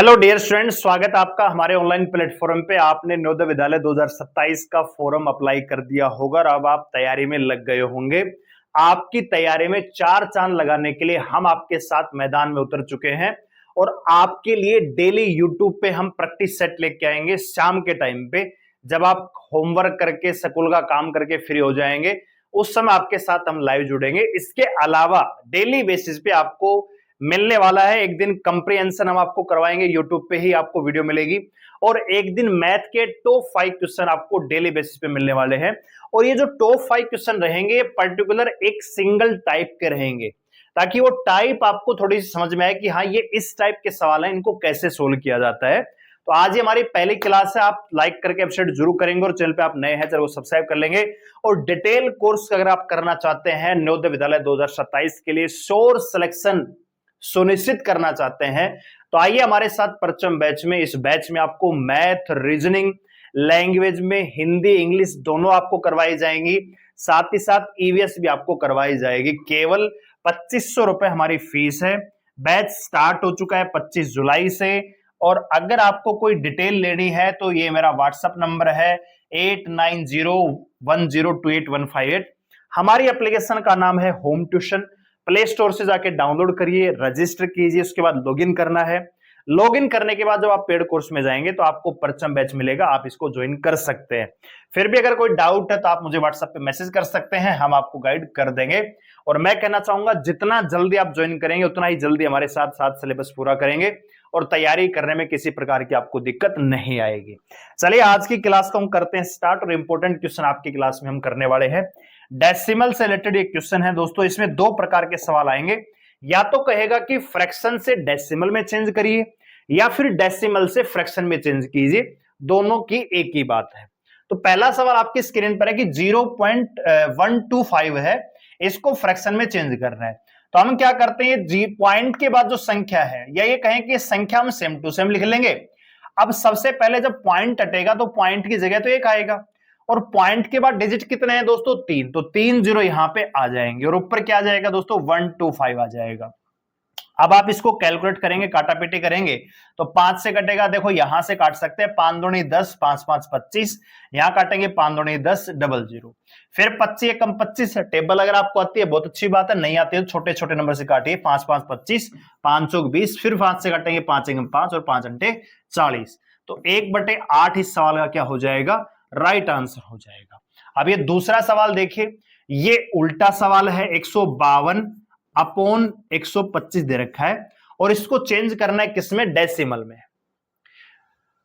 Hello dear student, स्वागत है आपका हमारे ऑनलाइन प्लेटफॉर्म पे। आपने नवोदय विद्यालय 2027 का फॉर्म अप्लाई कर दिया होगा और अब आप तैयारी में लग गए होंगे। आपकी तैयारी में चार चांद लगाने के लिए हम आपके साथ मैदान में उतर चुके हैं और आपके लिए डेली यूट्यूब पे हम प्रैक्टिस सेट लेके आएंगे। शाम के टाइम पे जब आप होमवर्क करके स्कूल का काम करके फ्री हो जाएंगे, उस समय आपके साथ हम लाइव जुड़ेंगे। इसके अलावा डेली बेसिस पे आपको मिलने वाला है एक दिन कंप्रीहेंशन, हम आपको करवाएंगे, यूट्यूब पे ही आपको वीडियो मिलेगी। और एक दिन मैथ के टॉप 5 क्वेश्चन आपको डेली बेसिस पे मिलने वाले हैं। और ये जो टॉप 5 क्वेश्चन रहेंगे ये पर्टिकुलर एक सिंगल टाइप के रहेंगे, ताकि वो टाइप आपको थोड़ी सी समझ में आए कि हाँ ये इस टाइप के सवाल हैं, इनको कैसे सोल्व किया जाता है। तो आज ही हमारी पहली क्लास है, आप लाइक करके अपडेट जरूर करेंगे और चैनल पे आप नए हैं चैनल को सब्सक्राइब कर लेंगे। और डिटेल कोर्स अगर आप करना चाहते हैं नवोदय विद्यालय 2027 के लिए, श्योर सिलेक्शन सुनिश्चित करना चाहते हैं, तो आइए हमारे साथ परचम बैच में। इस बैच में आपको मैथ, रीजनिंग, लैंग्वेज में हिंदी इंग्लिश दोनों आपको करवाई जाएंगी, साथ ही साथ ईवीएस भी आपको करवाई जाएगी। केवल 2500 रुपए हमारी फीस है। बैच स्टार्ट हो चुका है 25 जुलाई से। और अगर आपको कोई डिटेल लेनी है तो ये मेरा व्हाट्सएप नंबर है 8901028158। हमारी एप्लीकेशन का नाम है होम ट्यूशन। प्ले स्टोर से जाके डाउनलोड करिए, रजिस्टर कीजिए, उसके बाद लॉगिन करना है। लॉगिन करने के बाद जब आप पेड कोर्स में जाएंगे तो आपको परचम बैच मिलेगा, आप इसको ज्वाइन कर सकते हैं। फिर भी अगर कोई डाउट है तो आप मुझे व्हाट्सएप पे मैसेज कर सकते हैं, हम आपको गाइड कर देंगे। और मैं कहना चाहूंगा जितना जल्दी आप ज्वाइन करेंगे उतना ही जल्दी हमारे साथ साथ सिलेबस पूरा करेंगे और तैयारी करने में किसी प्रकार की आपको दिक्कत नहीं आएगी। चलिए आज की क्लास को हम करते हैं स्टार्ट। और इंपॉर्टेंट क्वेश्चन आपकी क्लास में हम करने वाले हैं। डेसिमल से रिलेटेड एक क्वेश्चन है दोस्तों, इसमें दो प्रकार के सवाल आएंगे। या तो कहेगा कि फ्रैक्शन से डेसिमल में चेंज करिए या फिर डेसिमल से फ्रैक्शन में चेंज कीजिए, दोनों की एक ही बात है। तो पहला सवाल आपकी स्क्रीन पर है कि 0.125 है, इसको फ्रैक्शन में चेंज करना है। तो हम क्या करते हैं, जी पॉइंट के बाद जो संख्या है, या ये कहें कि संख्या हम सेम टू सेम लिख लेंगे। अब सबसे पहले जब पॉइंट हटेगा तो पॉइंट की जगह तो एक आएगा, और पॉइंट के बाद डिजिट कितने हैं दोस्तों, 3, तो 3 जीरो यहां पे आ जाएंगे और ऊपर क्या आ जाएगा दोस्तों, 125 आ जाएगा। अब आप इसको कैलकुलेट करेंगे, काटापीटी करेंगे तो 5 से कटेगा, देखो यहां से काट सकते हैं, 5 दूनी 10, 5 5 25, यहां काटेंगे 5 दूनी 10, 00। फिर 25 कम 25 है। टेबल अगर आपको आती है बहुत अच्छी बात है, नहीं आती है तो छोटे छोटे नंबर से काटिए, 5 5 25, 5 चौक 20, फिर 5 से काटेंगे, 5 एकम 5 और 5 अंटे 40। तो 1/8 इस सवाल का क्या हो जाएगा, राइट आंसर हो जाएगा। अब ये दूसरा सवाल देखिए, ये उल्टा सवाल है, 152/125 दे रखा है और इसको चेंज करना है किसमें, डेसिमल में।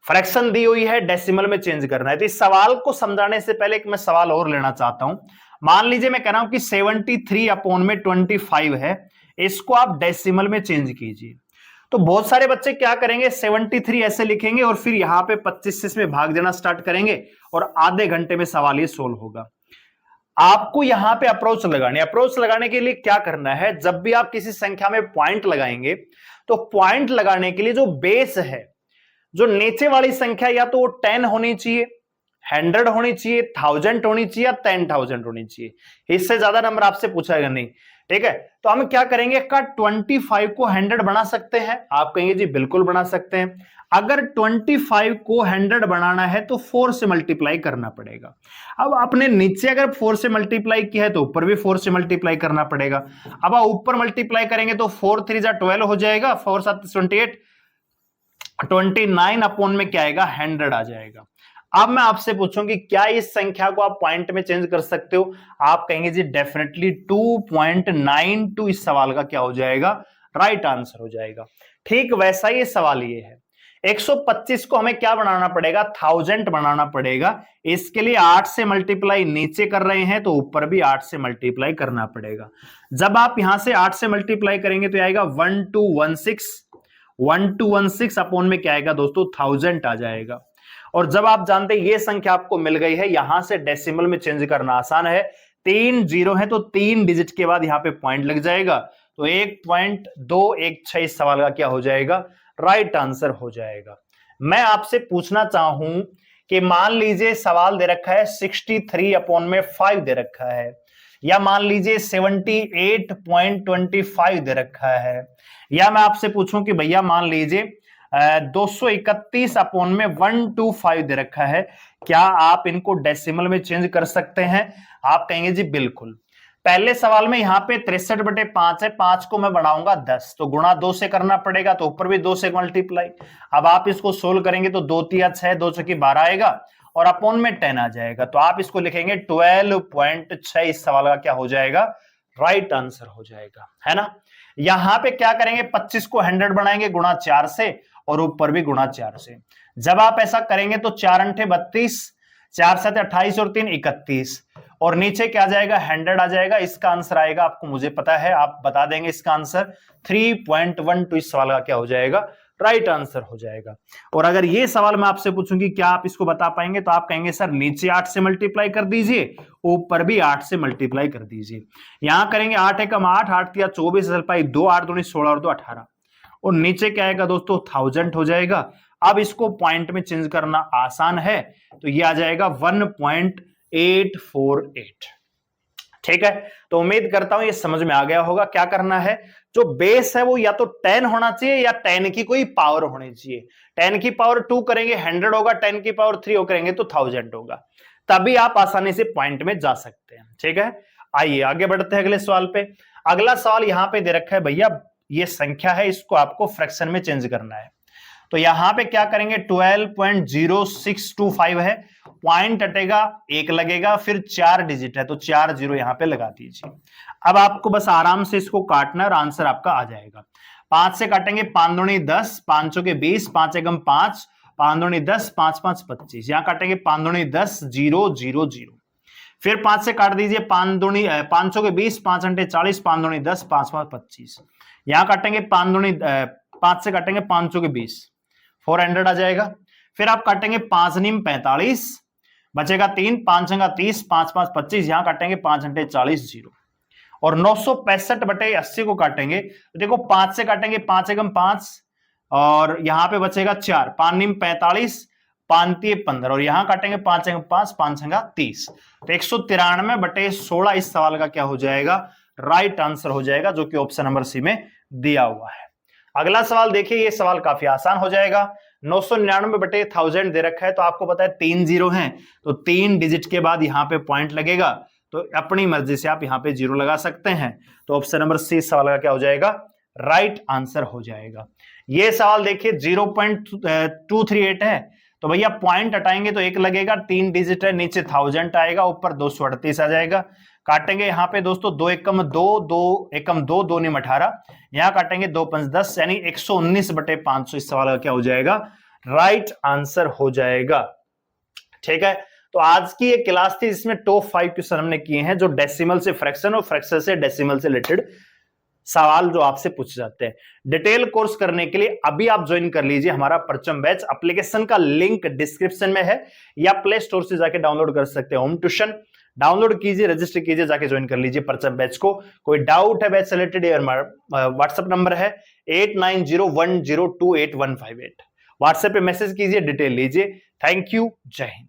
फ्रैक्शन दी हुई है, डेसिमल में चेंज करना है। तो इस सवाल को समझाने से पहले एक मैं सवाल और लेना चाहता हूं। मान लीजिए मैं कह रहा हूं कि 73/25 है, इसको आप डेसिमल में चेंज कीजिए। तो बहुत सारे बच्चे क्या करेंगे, 73 ऐसे लिखेंगे और फिर यहां पे 25 से इसमें भाग देना स्टार्ट करेंगे और आधे घंटे में सवाल ये सोल्व होगा। आपको यहां पे अप्रोच लगानी है। अप्रोच लगाने के लिए क्या करना है, जब भी आप किसी संख्या में पॉइंट लगाएंगे तो पॉइंट लगाने के लिए जो बेस है, जो नीचे वाली संख्या, या तो वो 10 होनी चाहिए, 100 होनी चाहिए, 1000 होनी चाहिए या 10,000 होनी चाहिए। इससे ज्यादा नंबर आपसे पूछाएगा नहीं, ठीक है। तो हम क्या करेंगे, का 25 को 100 बना सकते हैं। आप कहेंगे जी बिल्कुल बना सकते हैं। अगर 25 को 100 बनाना है तो 4 से मल्टीप्लाई करना पड़ेगा। अब आपने नीचे अगर 4 से मल्टीप्लाई किया है तो ऊपर भी 4 से मल्टीप्लाई करना पड़ेगा। अब आप ऊपर मल्टीप्लाई करेंगे तो 4 3 जा 12 हो जाएगा, 4 7 28, 29 अपॉन में क्या आएगा, 100 आ जाएगा। अब मैं आपसे पूछूं कि क्या इस संख्या को आप पॉइंट में चेंज कर सकते हो। आप कहेंगे जी डेफिनेटली 2.92 इस सवाल का क्या हो जाएगा, राइट आंसर हो जाएगा। ठीक वैसा ही सवाल ये है, 125 को हमें क्या बनाना पड़ेगा, 1000 बनाना पड़ेगा। इसके लिए 8 से मल्टीप्लाई नीचे कर रहे हैं तो ऊपर भी 8 से मल्टीप्लाई करना पड़ेगा। जब आप यहां से 8 से मल्टीप्लाई करेंगे तो आएगा 1216 अपॉन में क्या आएगा दोस्तों, 1000 आ जाएगा। और जब आप जानते हैं ये संख्या आपको मिल गई है, यहां से डेसिमल में चेंज करना आसान है। 3 जीरो है तो 3 डिजिट के बाद यहां पे पॉइंट लग जाएगा, तो 1.216 इस सवाल का क्या हो जाएगा, राइट आंसर हो जाएगा। मैं आपसे पूछना चाहूं कि मान लीजिए सवाल दे रखा है 63/5 दे रखा है, या मान लीजिए 78.25 दे रखा है, या मैं आपसे पूछूं कि भैया मान लीजिए 231 अपॉन में 125 दे रखा है। क्या आप इनको डेसिमल में चेंज कर सकते हैं? आप कहेंगे जी बिल्कुल। पहले सवाल में यहाँ पे 63/5 है, 5 को मैं बढ़ाऊंगा 10, तो गुणा 2 से करना पड़ेगा, तो ऊपर भी 2 से मल्टीप्लाई। अब आप इसको सोल्व करेंगे तो 2 तिया 6, 2 चौकी 12 आएगा और अपॉन में 10 आ जाएगा, तो आप इसको लिखेंगे 12.6। इस सवाल का क्या हो जाएगा? राइट आंसर हो जाएगा, है ना। यहां पे क्या करेंगे, 25 को 100 बनाएंगे गुणा 4 से और ऊपर भी गुणा 4 से। जब आप ऐसा करेंगे तो 4 अंठे 32, 4 7 28 और 3 31, और नीचे क्या जाएगा? 100 आ जाएगा। इसका आंसर आएगा, आपको मुझे पता है, आप बता देंगे इसका आंसर 3.12। इस सवाल का क्या हो जाएगा? राइट आंसर हो जाएगा। और अगर ये सवाल मैं आपसे पूछूंगी क्या आप इसको बता पाएंगे, तो आप कहेंगे सर नीचे 8 से मल्टीप्लाई कर दीजिए, ऊपर भी 8 से मल्टीप्लाई कर दीजिए। यहां करेंगे 8 एकम 8, 8 तिया 24, 2, 8 दूनी 16 और 2 18, और नीचे क्या आएगा दोस्तों? 1000 हो जाएगा। अब इसको पॉइंट में चेंज करना आसान है, तो ये आ जाएगा 1.848। ठीक है, तो उम्मीद करता हूं ये समझ में आ गया होगा। क्या करना है, जो बेस है वो या तो 10 होना चाहिए या 10 की कोई पावर होनी चाहिए। 10 की पावर 2 करेंगे 100 होगा, 10 की पावर 3 करेंगे तो 1000 होगा, तभी आप आसानी से पॉइंट में जा सकते हैं। ठीक है, आइए आगे बढ़ते हैं अगले सवाल पे। अगला सवाल यहां पे दे रखा है भैया, ये संख्या है, इसको आपको फ्रैक्शन में चेंज करना है। तो यहां पे क्या करेंगे, 12.0625 है, पॉइंट हटेगा 1 लगेगा, फिर 4 डिजिट है तो 4 0 यहां पे लगा दीजिए। अब आपको बस आराम से इसको काटना और आंसर आपका आ जाएगा। 5 से काटेंगे 5 दूनी 10, 5 के 20, 5 एकम 5, 5 दूनी 10, 5 5 25, यहां काटेंगे 5 दूनी 10, 0 0 0, फिर 5 से काट दीजिए 5 दूनी 500 के 20, 5 अंटे 40, 5 दूनी 10, 5 5 25, यहां काटेंगे 5 दूनी 5 से काटेंगे 500 के 20, 400 आ जाएगा। फिर आप काटेंगे 5 नीम 45, बचेगा 3, 5 छंगा 30, 5 5 25, यहां काटेंगे 5 अंटे 40 0, और 965/80 को काटेंगे तो देखो 5 से काटेंगे 5 एकम 5, और यहां पे बचेगा 4, 5 नीम 45, 5 तिये 15, और यहां काटेंगे 5 एकम 5, 5 छंगा 30, तो 193/16 इस सवाल का क्या हो जाएगा? राइट आंसर हो जाएगा, जो कि ऑप्शन नंबर सी में दिया हुआ है। अगला सवाल देखिए, ये सवाल काफी आसान हो जाएगा। 999/1000 दे रखा है, तो आपको पता है 3 0 हैं, तो 3 डिजिट के बाद यहां पे पॉइंट लगेगा, तो अपनी मर्जी से आप यहां पे 0 लगा सकते हैं। तो ऑप्शन नंबर सी सवाल का क्या हो जाएगा? राइट आंसर हो जाएगा। ये सवाल देखिए 0.238 है, तो भैया पॉइंट हटाएंगे तो 1 लगेगा, 3 डिजिट है, नीचे 1000 आएगा, ऊपर 238 आ जाएगा। काटेंगे यहां पे दोस्तों 2 एकम 2, 2 एकम 2, 2 नीम 18, यहां काटेंगे 2 5 10, यानी 119/500 इस सवाल का क्या हो जाएगा? राइट आंसर हो जाएगा। ठीक है, तो आज की ये क्लास थी, इसमें टॉप 5 क्वेश्चन हमने किए हैं, जो डेसिमल से फ्रैक्शन और फ्रैक्शन से डेसिमल से रिलेटेड सवाल जो आपसे पूछे जाते हैं। डिटेल कोर्स करने के लिए अभी आप ज्वाइन कर लीजिए हमारा परचम बैच। एप्लीकेशन का लिंक डिस्क्रिप्शन में है, या प्ले स्टोर से जाके डाउनलोड कर सकते हैं। होम ट्यूशन डाउनलोड कीजिए, रजिस्टर कीजिए, जाके ज्वाइन कर लीजिए परचम बैच को। कोई डाउट है बैच से रिलेटेड, व्हाट्सएप नंबर है 8901028158, व्हाट्सएप पे मैसेज कीजिए, डिटेल लीजिए। थैंक यू, जय हिंद।